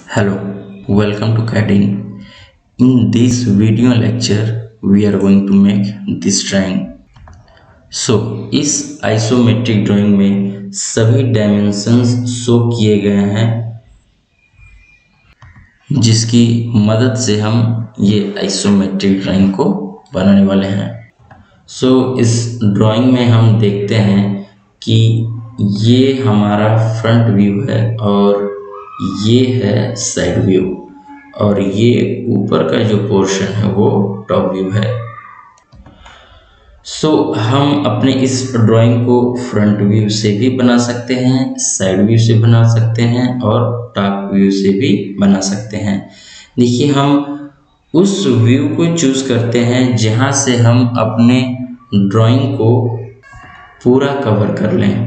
Hello, welcome to CADIN. In this video lecture, we are going to make this drawing. इस isometric drawing में सभी dimensions show किए गए हैं, जिसकी मदद से हम ये आइसोमेट्रिक ड्राइंग को बनाने वाले हैं। इस ड्राइंग में हम देखते हैं कि ये हमारा फ्रंट व्यू है और ये है साइड व्यू और ये ऊपर का जो पोर्शन है वो टॉप व्यू है। हम अपने इस ड्राइंग को फ्रंट व्यू से भी बना सकते हैं, साइड व्यू से बना सकते हैं और टॉप व्यू से भी बना सकते हैं। देखिए, हम उस व्यू को चूज करते हैं जहां से हम अपने ड्राइंग को पूरा कवर कर लें।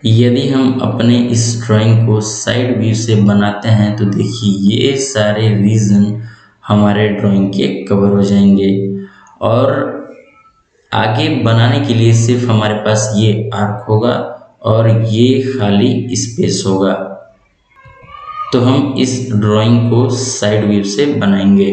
यदि हम अपने इस ड्राइंग को साइड व्यू से बनाते हैं तो देखिए ये सारे रीजन हमारे ड्राइंग के कवर हो जाएंगे और आगे बनाने के लिए सिर्फ हमारे पास ये आर्क होगा और ये खाली स्पेस होगा। तो हम इस ड्राइंग को साइड व्यू से बनाएंगे।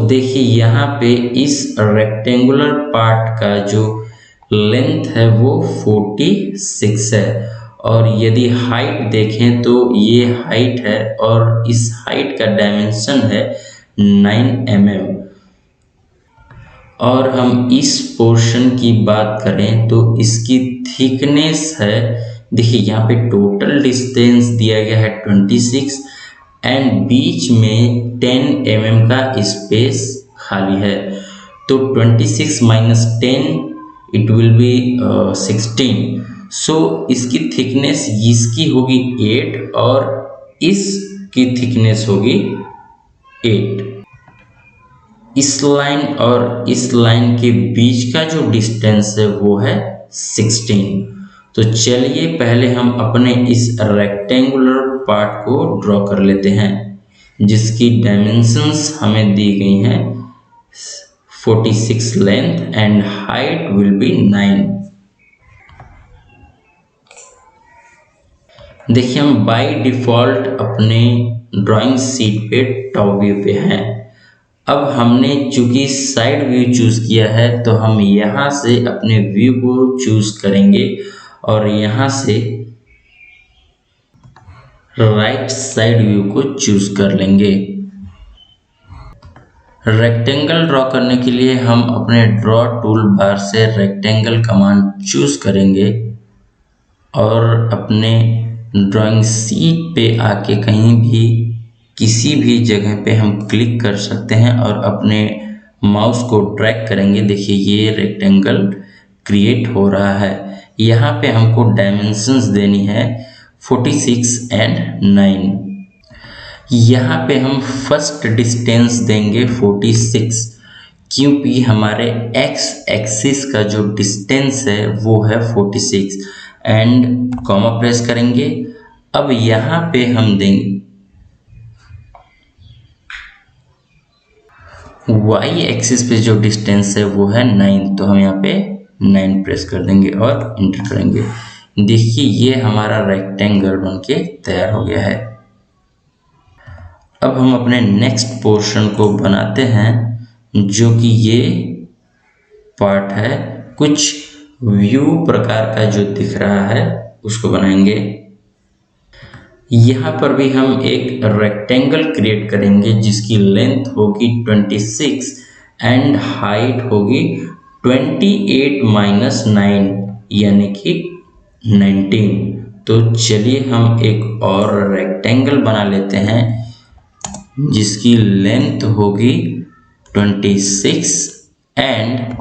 देखिए यहाँ पे इस रेक्टेंगुलर पार्ट का जो लेंथ है वो 46 है और यदि हाइट देखें तो ये हाइट है और इस हाइट का डायमेंशन है 9 mm। और हम इस पोर्शन की बात करें तो इसकी थिकनेस है, देखिए यहाँ पे टोटल डिस्टेंस दिया गया है 26 एंड बीच में 10 mm का स्पेस खाली है। तो 26 माइनस 10 इट विल बी 16। इसकी थिकनेस इसकी होगी 8 और इसकी थिकनेस होगी 8। इस लाइन और इस लाइन के बीच का जो डिस्टेंस है वो है 16। तो चलिए पहले हम अपने इस रेक्टेंगुलर पार्ट को ड्रॉ कर लेते हैं, जिसकी डायमेंशंस हमें दी गई हैं 46 length and height will be 9। देखिए हम बाय डिफॉल्ट अपने ड्राइंग शीट पे टॉप व्यू पे हैं। अब हमने चूंकि साइड व्यू चूज किया है तो हम यहाँ से अपने व्यू को चूज करेंगे और यहाँ से राइट साइड व्यू को चूज कर लेंगे। रेक्टेंगल ड्रॉ करने के लिए हम अपने ड्रॉ टूल बार से रेक्टेंगल कमांड चूज करेंगे और अपने ड्राइंग शीट पे आके कहीं भी किसी भी जगह पे हम क्लिक कर सकते हैं और अपने माउस को ड्रैग करेंगे। देखिए ये रेक्टेंगल क्रिएट हो रहा है। यहाँ पे हमको डायमेंशंस देनी है 46 एंड 9। यहाँ पे हम फर्स्ट डिस्टेंस देंगे 46 क्योंकि हमारे एक्स एक्सिस का जो डिस्टेंस है वो है 46 एंड कॉमा प्रेस करेंगे। अब यहाँ पे हम देंगे वाई एक्सिस पे जो डिस्टेंस है वो है 9, तो हम यहाँ पे 9 प्रेस कर देंगे और इंटर करेंगे। देखिए ये हमारा रेक्टेंगल बनके तैयार हो गया है। अब हम अपने नेक्स्ट पोर्शन को बनाते हैं, जो कि ये पार्ट है कुछ व्यू प्रकार का जो दिख रहा है उसको बनाएंगे। यहाँ पर भी हम एक रेक्टेंगल क्रिएट करेंगे जिसकी लेंथ होगी 26 एंड हाइट होगी 28 माइनस 9 यानी कि 19। तो चलिए हम एक और रेक्टेंगल बना लेते हैं जिसकी लेंथ होगी 26 एंड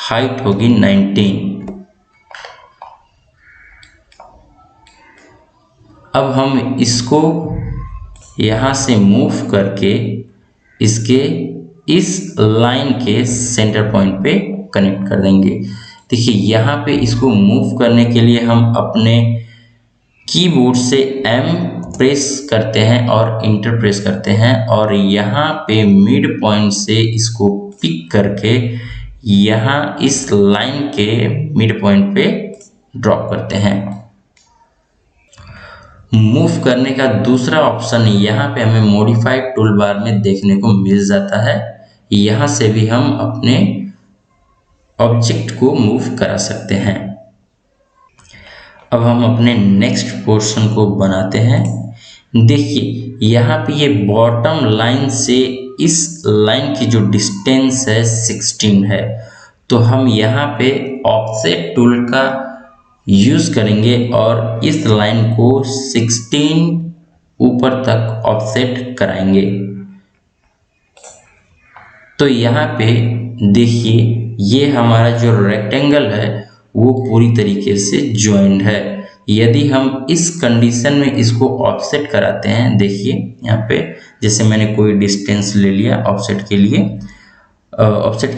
हाइट होगी 19। अब हम इसको यहाँ से मूव करके इसके इस लाइन के सेंटर पॉइंट पे कनेक्ट कर देंगे। देखिए यहाँ पे इसको मूव करने के लिए हम अपने कीबोर्ड से M प्रेस करते हैं और इंटर प्रेस करते हैं और यहाँ पे मिड पॉइंट से इसको पिक करके यहाँ इस लाइन के मिड पॉइंट पे ड्रॉप करते हैं। मूव करने का दूसरा ऑप्शन यहाँ पे हमें मॉडिफाइड टूल बार में देखने को मिल जाता है। यहाँ से भी हम अपने ऑब्जेक्ट को मूव करा सकते हैं। अब हम अपने नेक्स्ट पोर्शन को बनाते हैं। देखिए यहाँ पे ये बॉटम लाइन से इस लाइन की जो डिस्टेंस है 16 है, तो हम यहाँ पे ऑफसेट टूल का यूज करेंगे और इस लाइन को 16 ऊपर तक ऑफसेट कराएंगे। तो यहाँ पे देखिए ये हमारा जो रेक्टेंगल है वो पूरी तरीके से ज्वाइंट है। यदि हम इस कंडीशन में इसको ऑफसेट कराते हैं, देखिए यहाँ पे जैसे मैंने कोई डिस्टेंस ले लिया ऑफसेट के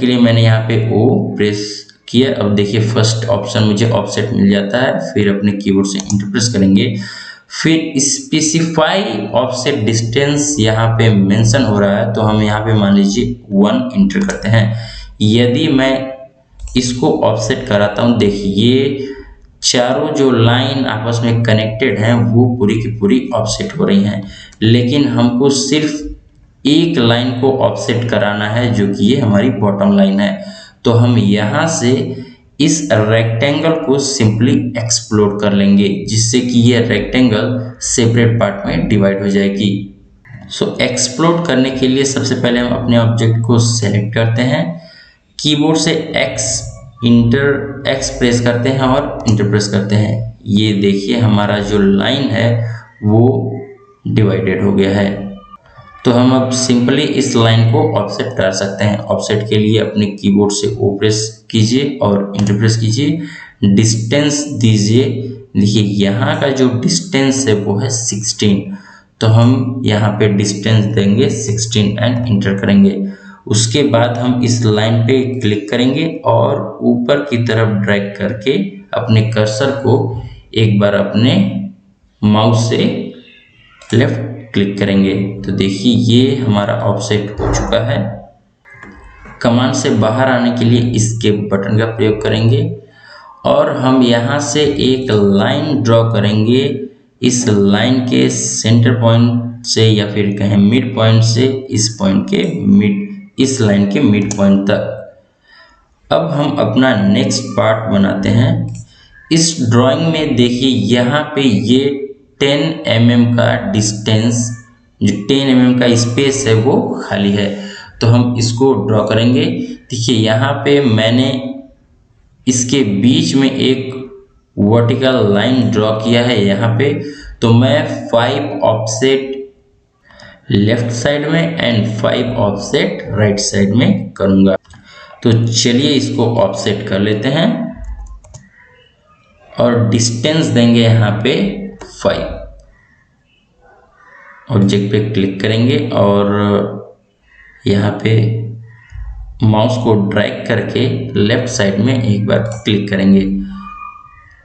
लिए, मैंने यहाँ पे O प्रेस किया। अब देखिए फर्स्ट ऑप्शन मुझे ऑफसेट मिल जाता है, फिर अपने कीबोर्ड से इंटर प्रेस करेंगे, फिर स्पेसिफाई ऑफसेट डिस्टेंस यहाँ पे मेंशन हो रहा है, तो हम यहाँ पे मान लीजिए 1 इंटर करते हैं। यदि मैं इसको ऑफसेट कराता हूँ, देखिए ये चारों जो लाइन आपस में कनेक्टेड हैं वो पूरी की पूरी ऑफसेट हो रही हैं, लेकिन हमको सिर्फ एक लाइन को ऑफसेट कराना है जो कि ये हमारी बॉटम लाइन है। तो हम यहाँ से इस रेक्टेंगल को सिंपली एक्सप्लोड कर लेंगे, जिससे कि ये रेक्टेंगल सेपरेट पार्ट में डिवाइड हो जाएगी। सो एक्सप्लोड करने के लिए सबसे पहले हम अपने ऑब्जेक्ट को सेलेक्ट करते हैं, कीबोर्ड से एक्स प्रेस करते हैं और इंटर प्रेस करते हैं। ये देखिए हमारा जो लाइन है वो डिवाइडेड हो गया है। तो हम अब सिंपली इस लाइन को ऑफसेट कर सकते हैं। ऑफसेट के लिए अपने कीबोर्ड से O प्रेस कीजिए और इंटर प्रेस कीजिए, डिस्टेंस दीजिए। देखिए यहाँ का जो डिस्टेंस है वो है 16, तो हम यहाँ पे डिस्टेंस देंगे 16 एंड इंटर करेंगे। उसके बाद हम इस लाइन पे क्लिक करेंगे और ऊपर की तरफ ड्रैग करके अपने कर्सर को एक बार अपने माउस से लेफ्ट क्लिक करेंगे। तो देखिए ये हमारा ऑफसेट हो चुका है। कमांड से बाहर आने के लिए एस्केप बटन का प्रयोग करेंगे और हम यहाँ से एक लाइन ड्रॉ करेंगे। इस लाइन के सेंटर पॉइंट से या फिर कहें मिड पॉइंट से इस लाइन के मिड पॉइंट तक। अब हम अपना नेक्स्ट पार्ट बनाते हैं। इस ड्राइंग में देखिए यहाँ पे ये 10 mm का डिस्टेंस, जो 10 mm का स्पेस है वो खाली है, तो हम इसको ड्रॉ करेंगे। देखिए यहाँ पे मैंने इसके बीच में एक वर्टिकल लाइन ड्रॉ किया है यहाँ पे, तो मैं 5 ऑफसेट लेफ्ट साइड में एंड 5 ऑफसेट राइट साइड में करूँगा। तो चलिए इसको ऑफसेट कर लेते हैं और डिस्टेंस देंगे यहाँ पे 5। ऑब्जेक्ट पे क्लिक करेंगे और यहाँ पे माउस को ड्रैग करके लेफ्ट साइड में एक बार क्लिक करेंगे।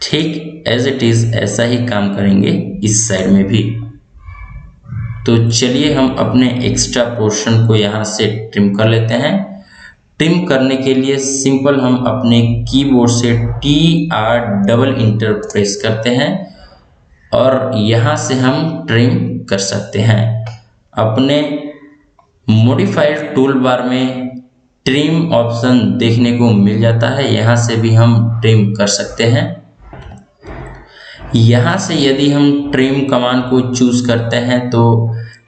ठीक एज इट इज ऐसा ही काम करेंगे इस साइड में भी। तो चलिए हम अपने एक्स्ट्रा पोर्शन को यहाँ से ट्रिम कर लेते हैं। ट्रिम करने के लिए सिंपल हम अपने कीबोर्ड से TR डबल इंटर प्रेस करते हैं और यहाँ से हम ट्रिम कर सकते हैं। अपने मॉडिफाइड टूल बार में ट्रिम ऑप्शन देखने को मिल जाता है, यहाँ से भी हम ट्रिम कर सकते हैं। यहाँ से यदि हम ट्रिम कमांड को चूज करते हैं तो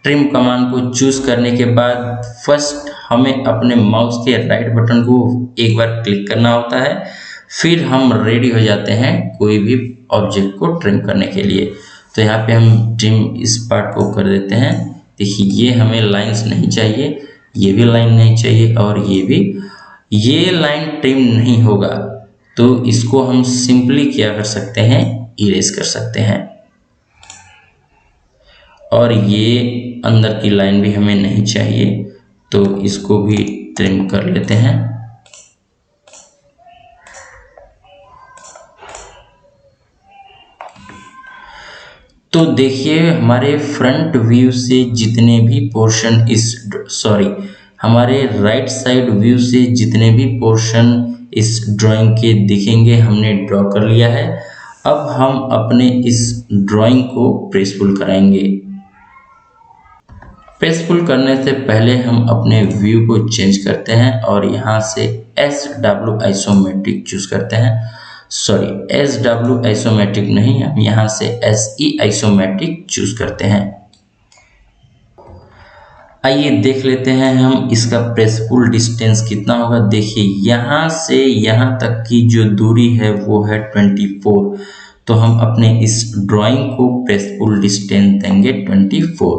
ट्रिम कमांड को चूज करने के बाद फर्स्ट हमें अपने माउस के राइट बटन को एक बार क्लिक करना होता है, फिर हम रेडी हो जाते हैं कोई भी ऑब्जेक्ट को ट्रिम करने के लिए। तो यहाँ पे हम ट्रिम इस पार्ट को कर देते हैं। देखिए ये हमें लाइंस नहीं चाहिए, ये भी लाइन नहीं चाहिए और ये लाइन ट्रिम नहीं होगा, तो इसको हम सिंपली क्या कर सकते हैं, इरेज कर सकते हैं। और ये अंदर की लाइन भी हमें नहीं चाहिए, तो इसको भी ट्रिम कर लेते हैं। तो देखिए हमारे फ्रंट व्यू से जितने भी पोर्शन हमारे राइट साइड व्यू से जितने भी पोर्शन इस ड्राइंग के दिखेंगे हमने ड्रॉ कर लिया है। अब हम अपने इस ड्राइंग को प्रेसफुल कराएंगे। प्रेसफुल करने से पहले हम अपने व्यू को चेंज करते हैं और यहाँ से SW आइसोमेट्रिक चूज करते हैं। सॉरी, SW आइसोमेट्रिक नहीं, हम यहाँ से SE आइसोमेट्रिक चूज करते हैं। आइए देख लेते हैं हम इसका प्रेसफुल डिस्टेंस कितना होगा। देखिए यहाँ से यहाँ तक की जो दूरी है वो है 24, तो हम अपने इस ड्राइंग को प्रेसफुल डिस्टेंस देंगे 24।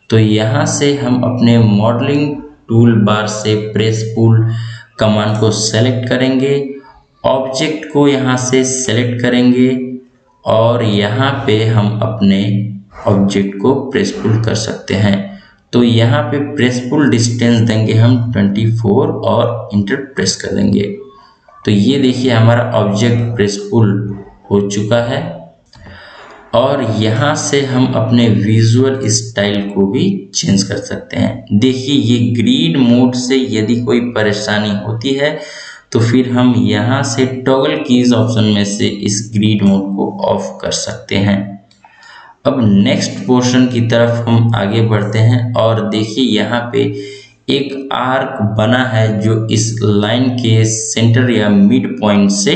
तो यहाँ से हम अपने मॉडलिंग टूल बार से प्रेसफुल कमांड को सेलेक्ट करेंगे, ऑब्जेक्ट को यहाँ से सेलेक्ट करेंगे और यहाँ पे हम अपने ऑब्जेक्ट को प्रेसफुल कर सकते हैं। तो यहाँ पे प्रेसफुल डिस्टेंस देंगे हम 24 और इंटर प्रेस कर देंगे। तो ये देखिए हमारा ऑब्जेक्ट प्रेसफुल हो चुका है। और यहाँ से हम अपने विजुअल स्टाइल को भी चेंज कर सकते हैं। देखिए ये ग्रिड मोड से यदि कोई परेशानी होती है तो फिर हम यहाँ से टॉगल कीज ऑप्शन में से इस ग्रिड मोड को ऑफ कर सकते हैं। अब नेक्स्ट पोर्शन की तरफ हम आगे बढ़ते हैं और देखिए यहाँ पे एक आर्क बना है जो इस लाइन के सेंटर या मिड पॉइंट से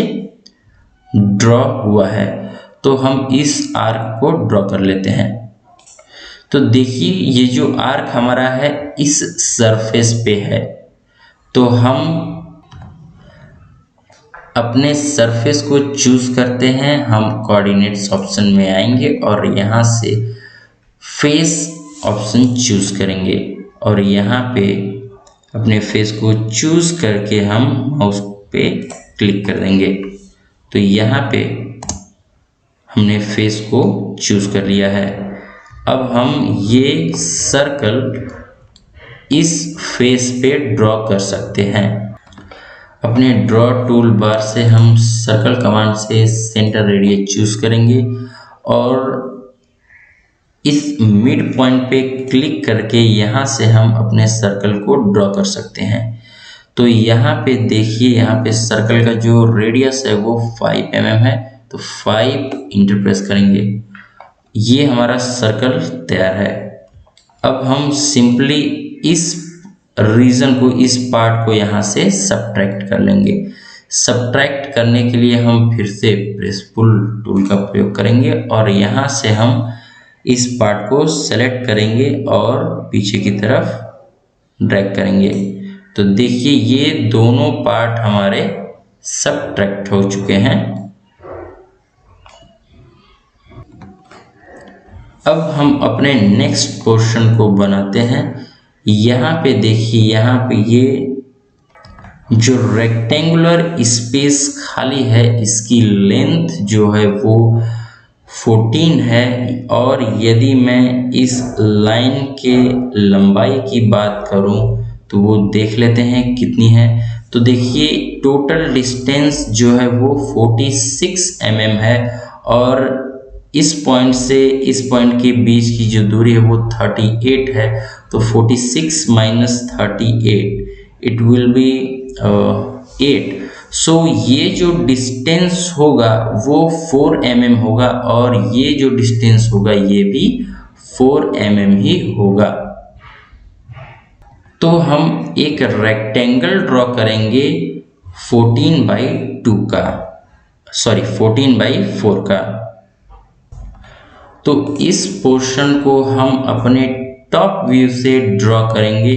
ड्रॉ हुआ है। तो हम इस आर्क को ड्रॉ कर लेते हैं। तो देखिए ये जो आर्क हमारा है इस सरफेस पे है, तो हम अपने सरफेस को चूज करते हैं। हम कोऑर्डिनेट्स ऑप्शन में आएंगे और यहाँ से फेस ऑप्शन चूज करेंगे और यहाँ पे अपने फेस को चूज करके हम माउस पे क्लिक कर देंगे। तो यहाँ पे हमने फेस को चूज कर लिया है। अब हम ये सर्कल इस फेस पे ड्रॉ कर सकते हैं। अपने ड्रॉ टूल बार से हम सर्कल कमांड से सेंटर रेडियस चूज करेंगे और इस मिड पॉइंट पे क्लिक करके यहाँ से हम अपने सर्कल को ड्रॉ कर सकते हैं। तो यहाँ पे देखिए यहाँ पे सर्कल का जो रेडियस है वो 5 mm है, तो 5 इंटर प्रेस करेंगे। ये हमारा सर्कल तैयार है। अब हम सिंपली इस रीजन को, इस पार्ट को यहाँ से सब्ट्रैक्ट कर लेंगे। सब्ट्रैक्ट करने के लिए हम फिर से प्रेसफुल टूल का प्रयोग करेंगे और यहाँ से हम इस पार्ट को सेलेक्ट करेंगे और पीछे की तरफ ड्रैग करेंगे। तो देखिए ये दोनों पार्ट हमारे सब्ट्रैक्ट हो चुके हैं। अब हम अपने नेक्स्ट पोर्शन को बनाते हैं। यहाँ पे देखिए यहाँ पे ये जो रेक्टेंगुलर स्पेस खाली है इसकी लेंथ जो है वो 14 है और यदि मैं इस लाइन के लंबाई की बात करूं तो वो देख लेते हैं कितनी है। तो देखिए टोटल डिस्टेंस जो है वो 46 mm है और इस पॉइंट से इस पॉइंट के बीच की जो दूरी है वो 38 है। तो 46 माइनस 38 इट विल बी 8। सो ये जो डिस्टेंस होगा वो 4 mm होगा और ये जो डिस्टेंस होगा ये भी 4 mm ही होगा। तो हम एक रेक्टेंगल ड्रॉ करेंगे 14/2 का, सॉरी 14/4 का। तो इस पोर्शन को हम अपने टॉप व्यू से ड्रॉ करेंगे।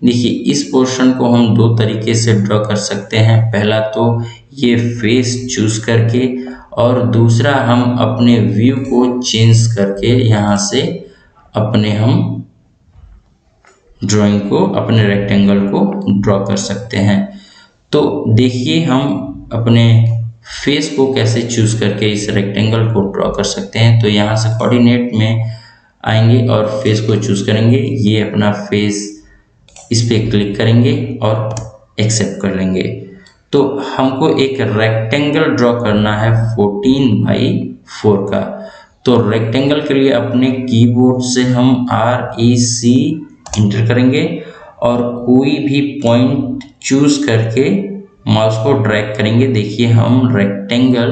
देखिए इस पोर्शन को हम दो तरीके से ड्रॉ कर सकते हैं। पहला तो ये फेस चूज करके और दूसरा हम अपने व्यू को चेंज करके यहाँ से अपने हम ड्राइंग को, अपने रेक्टेंगल को ड्रॉ कर सकते हैं। तो देखिए हम अपने फेस को कैसे चूज करके इस रेक्टेंगल को ड्रॉ कर सकते हैं। तो यहाँ से कोऑर्डिनेट में आएंगे और फेस को चूज करेंगे। ये अपना फेस, इस पे क्लिक करेंगे और एक्सेप्ट कर लेंगे। तो हमको एक रेक्टेंगल ड्रॉ करना है 14/4 का। तो रेक्टेंगल के लिए अपने कीबोर्ड से हम REC इंटर करेंगे और कोई भी पॉइंट चूज करके माउस को ड्रैग करेंगे। देखिए हम रेक्टेंगल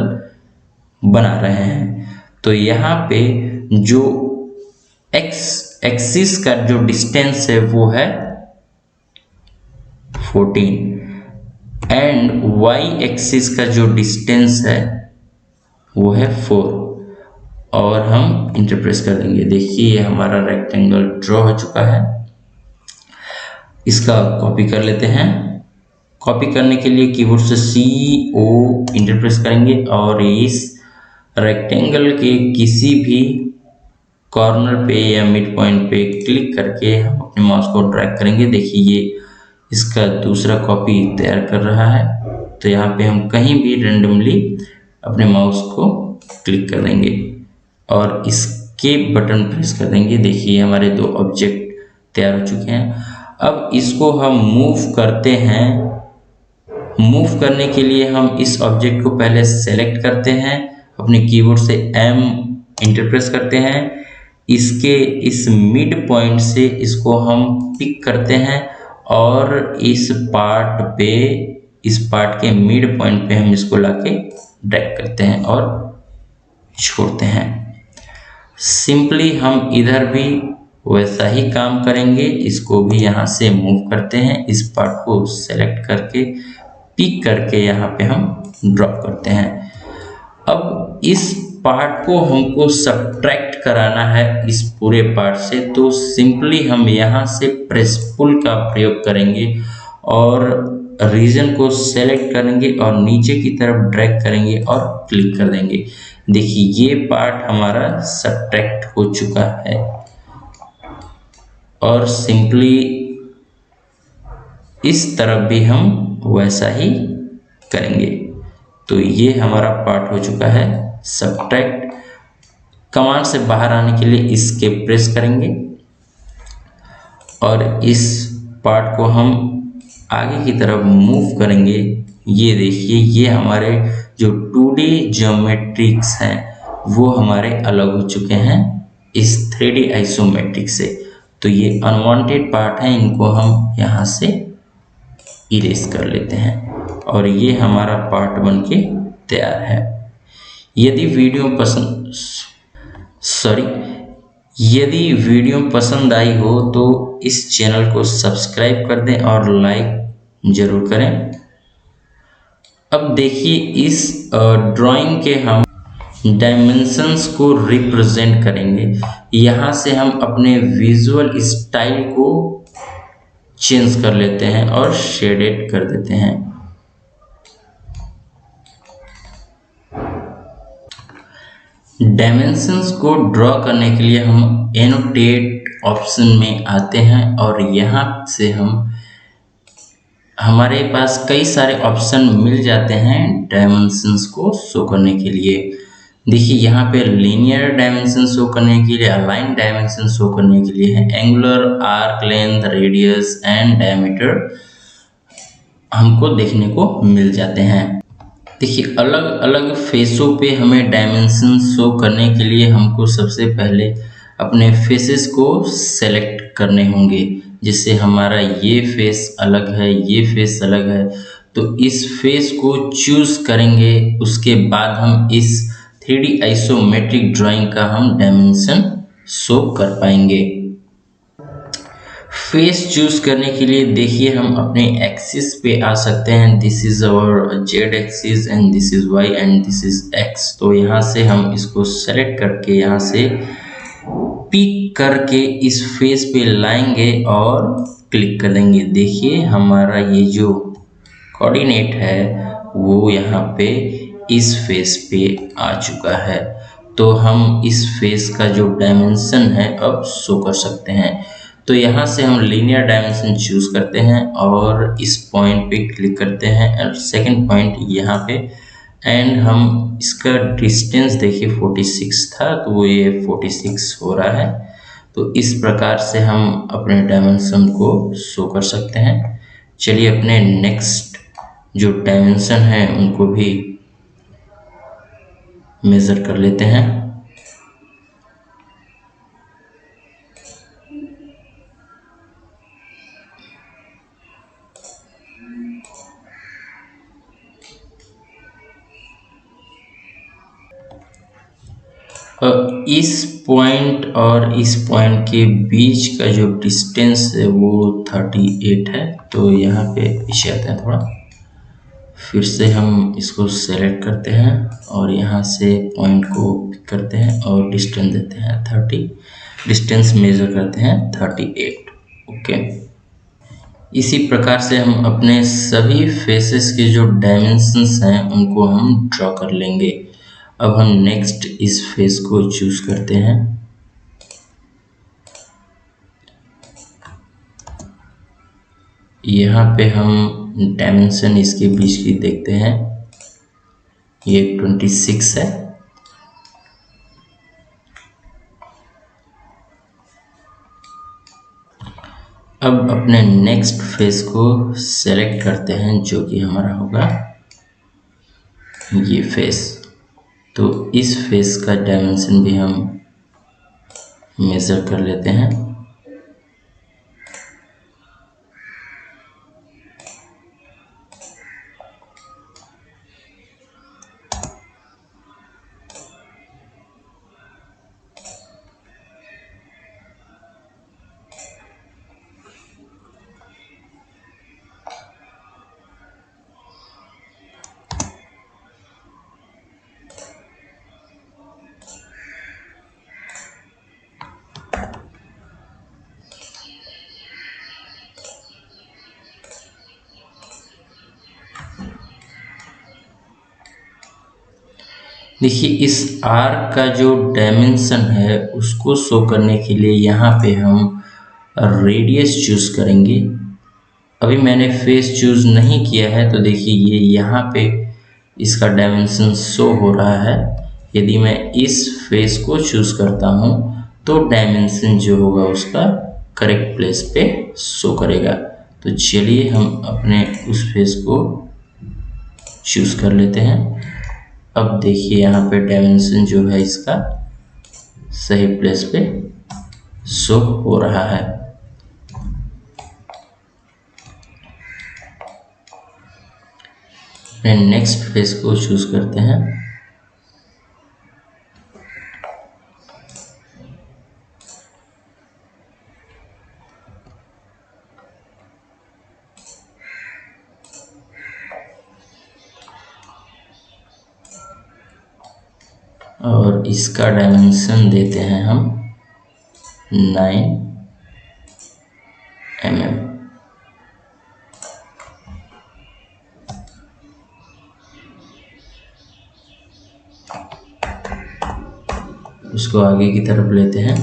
बना रहे हैं। तो यहाँ पे जो एक्स एक्सिस का जो डिस्टेंस है वो है 14 एंड वाई एक्सिस का जो डिस्टेंस है वो है 4 और हम इंटर प्रेस कर देंगे। देखिए ये हमारा रेक्टेंगल ड्रॉ हो चुका है। इसका कॉपी कर लेते हैं। कॉपी करने के लिए कीबोर्ड से CO इंटर प्रेस करेंगे और इस रेक्टेंगल के किसी भी कॉर्नर पे या मिड पॉइंट पे क्लिक करके हम अपने माउस को ड्रैग करेंगे। देखिए ये इसका दूसरा कॉपी तैयार कर रहा है। तो यहाँ पे हम कहीं भी रेंडमली अपने माउस को क्लिक कर देंगे और इसके बटन प्रेस कर देंगे। देखिए हमारे दो ऑब्जेक्ट तैयार हो चुके हैं। अब इसको हम मूव करते हैं। मूव करने के लिए हम इस ऑब्जेक्ट को पहले सेलेक्ट करते हैं, अपने कीबोर्ड से M इंटर प्रेस करते हैं। इसके इस मिड पॉइंट से इसको हम पिक करते हैं और इस पार्ट के मिड पॉइंट पे हम इसको लाके ड्रैग करते हैं और छोड़ते हैं। सिंपली हम इधर भी वैसा ही काम करेंगे। इसको भी यहाँ से मूव करते हैं, इस पार्ट को सेलेक्ट करके पिक करके यहाँ पे हम ड्रॉप करते हैं। अब इस पार्ट को हमको सब्ट्रैक्ट कराना है इस पूरे पार्ट से, तो सिंपली हम यहाँ से प्रेस पुल का प्रयोग करेंगे और रीजन को सेलेक्ट करेंगे और नीचे की तरफ ड्रैग करेंगे और क्लिक कर देंगे। देखिए ये पार्ट हमारा सब्ट्रैक्ट हो चुका है और सिंपली इस तरफ भी हम वैसा ही करेंगे। तो ये हमारा पार्ट हो चुका है सब्ट्रैक्ट। कमांड से बाहर आने के लिए एस्केप प्रेस करेंगे और इस पार्ट को हम आगे की तरफ मूव करेंगे। ये देखिए ये हमारे जो 2D ज्योमेट्रिक्स हैं वो हमारे अलग हो चुके हैं इस 3D आइसोमेट्रिक से। तो ये अनवांटेड पार्ट है, इनको हम यहाँ से इरेज कर लेते हैं और ये हमारा पार्ट बनके तैयार है। यदि वीडियो पसंद आई हो तो इस चैनल को सब्सक्राइब कर दें और लाइक जरूर करें। अब देखिए इस ड्राइंग के हम डायमेंशंस को रिप्रेजेंट करेंगे। यहाँ से हम अपने विजुअल स्टाइल को चेंज कर लेते हैं और शेडेड कर देते हैं। डायमेंशंस को ड्रॉ करने के लिए हम एनोटेट ऑप्शन में आते हैं और यहाँ से हमारे पास कई सारे ऑप्शन मिल जाते हैं डायमेंशंस को शो करने के लिए। देखिए यहाँ पे लीनियर डायमेंशन शो करने के लिए, अलाइन डायमेंशन शो करने के लिए है, angular, arc length, radius and diameter हमको देखने को मिल जाते हैं। देखिए अलग अलग फेसों पे हमें डायमेंशन शो करने के लिए हमको सबसे पहले अपने फेसेस को सेलेक्ट करने होंगे। जिससे हमारा ये फेस अलग है, ये फेस अलग है, तो इस फेस को चूज करेंगे। उसके बाद हम इस 3D आइसोमेट्रिक ड्राइंग का हम डायमेंशन शो कर पाएंगे। फेस चूज करने के लिए देखिए हम अपने एक्सिस पे आ सकते हैं। This is our z axis and this is y and this is x. तो यहाँ से हम इसको सेलेक्ट करके यहाँ से पिक करके इस फेस पे लाएंगे और क्लिक कर देंगे। देखिए हमारा ये जो कोऑर्डिनेट है वो यहाँ पे इस फेस पे आ चुका है। तो हम इस फेस का जो डायमेंशन है अब शो कर सकते हैं। तो यहाँ से हम लीनियर डायमेंशन चूज करते हैं और इस पॉइंट पे क्लिक करते हैं और सेकंड पॉइंट यहाँ पे एंड हम इसका डिस्टेंस देखिए 46 था, तो वो ये 46 हो रहा है। तो इस प्रकार से हम अपने डायमेंशन को शो कर सकते हैं। चलिए अपने नेक्स्ट जो डायमेंशन है उनको भी मेज़र कर लेते हैं। इस पॉइंट और इस पॉइंट के बीच का जो डिस्टेंस है वो 38 है। तो यहाँ पे पीछे आते हैं थोड़ा, फिर से हम इसको सेलेक्ट करते हैं और यहाँ से पॉइंट को पिक करते हैं और डिस्टेंस देते हैं 30, डिस्टेंस मेजर करते हैं 38। ओके, इसी प्रकार से हम अपने सभी फेसेस के जो डायमेंशंस हैं उनको हम ड्रॉ कर लेंगे। अब हम नेक्स्ट इस फेस को चूज करते हैं। यहाँ पे हम डायमेंशन इसके बीच की देखते हैं, ये 26 है। अब अपने नेक्स्ट फेस को सेलेक्ट करते हैं जो कि हमारा होगा ये फेस। तो इस फेस का डायमेंशन भी हम मेज़र कर लेते हैं। देखिए इस आर्क का जो डायमेंशन है उसको शो करने के लिए यहाँ पे हम रेडियस चूज करेंगे। अभी मैंने फेस चूज नहीं किया है, तो देखिए ये यहाँ पे इसका डायमेंशन शो हो रहा है। यदि मैं इस फेस को चूज करता हूँ तो डायमेंशन जो होगा उसका करेक्ट प्लेस पे शो करेगा। तो चलिए हम अपने उस फेस को चूज कर लेते हैं। अब देखिए यहाँ पे डायमेंशन जो है इसका सही प्लेस पे शो हो रहा है। नेक्स्ट फेस को चूज करते हैं। और इसका डायमेंशन देते हैं हम 9 mm। उसको आगे की तरफ लेते हैं।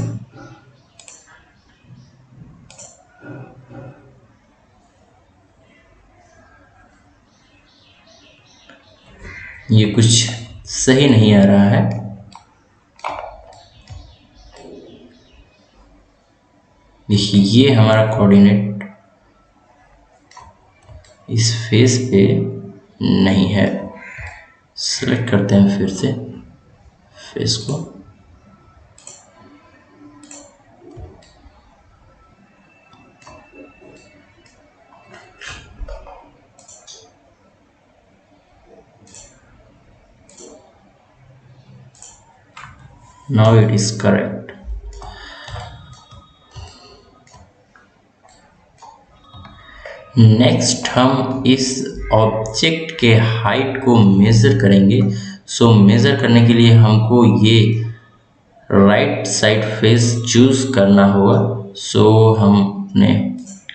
ये कुछ सही नहीं आ रहा है। देखिए ये हमारा कोऑर्डिनेट इस फेस पे नहीं है। सेलेक्ट करते हैं फिर से फेस को। Now it is correct। Next हम इस ऑब्जेक्ट के हाइट को मेज़र करेंगे। सो मेज़र करने के लिए हमको ये राइट साइड फेस चूज करना होगा। सो हम अपने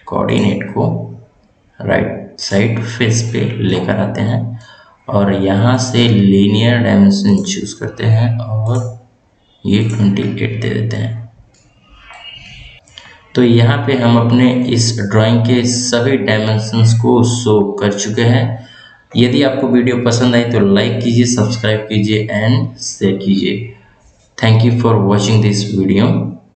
कोऑर्डिनेट को राइट साइड फेस पे लेकर आते हैं और यहाँ से लीनियर डायमेंशन चूज करते हैं और ये 28 दे देते हैं। तो यहाँ पे हम अपने इस ड्राइंग के सभी डायमेंशंस को शो कर चुके हैं। यदि आपको वीडियो पसंद आई तो लाइक कीजिए, सब्सक्राइब कीजिए एंड शेयर कीजिए। Thank you for watching this video.